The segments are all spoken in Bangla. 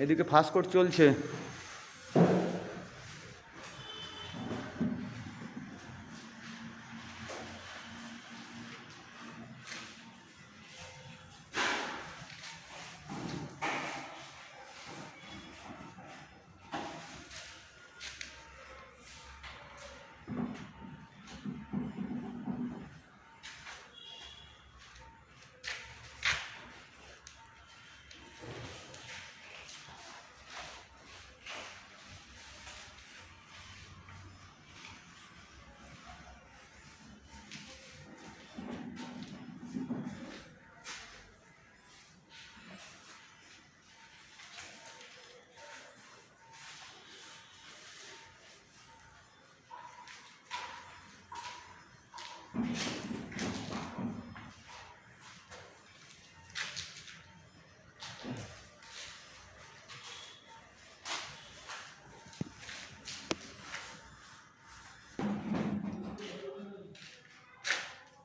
এদিকে ফাস্ট কোর্ট চলছে।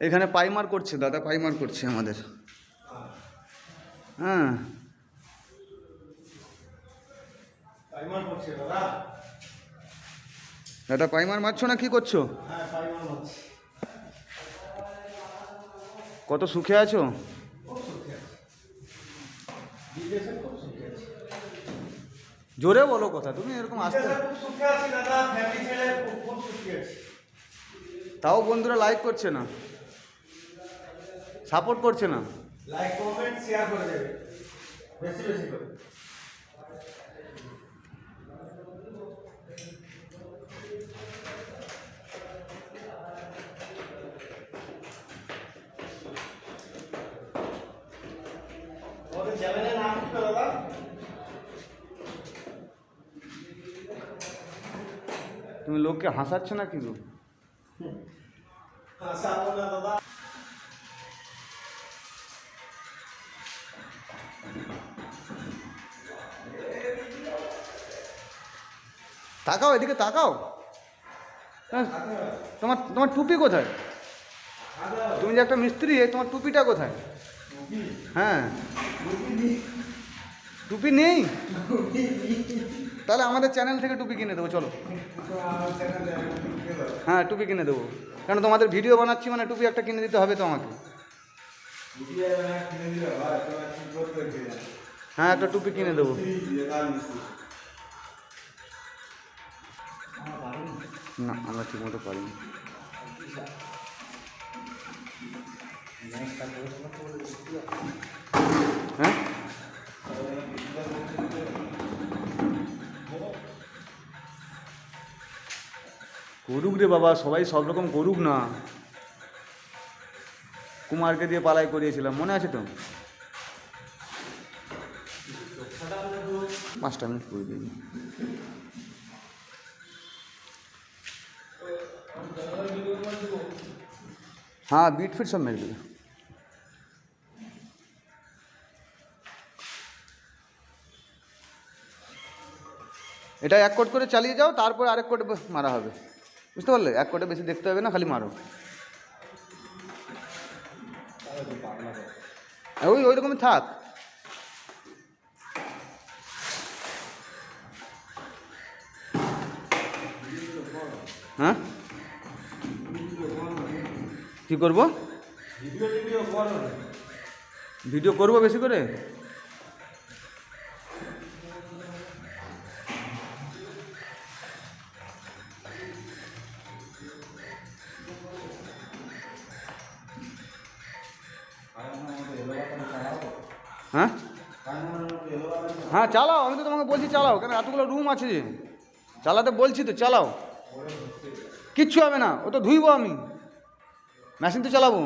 এখানে পাইমার করছে দাদা, পাইমার করছে আমাদের। হ্যাঁ দাদা পাইমার মারছো না কি করছো? কত সুখে আছো? জোরে বলো কথা, তুমি এরকম আসতে। তাও বন্ধুরা লাইক করছে না, সাপোর্ট করছে না। লাইক কমেন্ট শেয়ার করে দেবে বেশি বেশি করে। ওদের চ্যানেলের নাম কি দাদা? তুমি লোককে হাসাচ্ছ না কি গো? হাসাবো না দাদা। তাকাও এদিকে, তাকাও। তোমার তোমার টুপি কোথায়? তুমি যে একটা মিস্ত্রি, তোমার টুপিটা কোথায়? হ্যাঁ টুপি নেই? তাহলে আমাদের চ্যানেল থেকে টুপি কিনে দেবো, চলো। হ্যাঁ টুপি কিনে দেবো, কারণ তোমাদের ভিডিও বানাচ্ছি মানে টুপি একটা কিনে দিতে হবে তো আমাকে। হ্যাঁ একটা টুপি কিনে দেবো। না আমরা ঠিক মতো পারিনি। হ্যাঁ করুক রে বাবা, সবাই সব রকম করুক না। কুমারকে দিয়ে পালাই করিয়েছিলাম, মনে আছে তো? 5টা মিনিট করে দিই। हाँ बीट फिट सब मेरे लिए। এটা এক কোট করে চালিয়ে যাও, তারপর আরেক কোট মারা হবে, বুঝতে পারলে? এক কোটে বেশি দেখতে হবে না, খালি মারো। ওই রকমই থাক। হ্যাঁ কি করবো? ভিডিও করবো বেশি করে। হ্যাঁ হ্যাঁ চালাও, আমি তো তোমাকে বলছি চালাও, কেন এতগুলো রুম আছে যে। চালাতে বলছি তো, চালাও, কিচ্ছু হবে না। ও তো ধুইবো আমি, মেশিন তো চালাবো।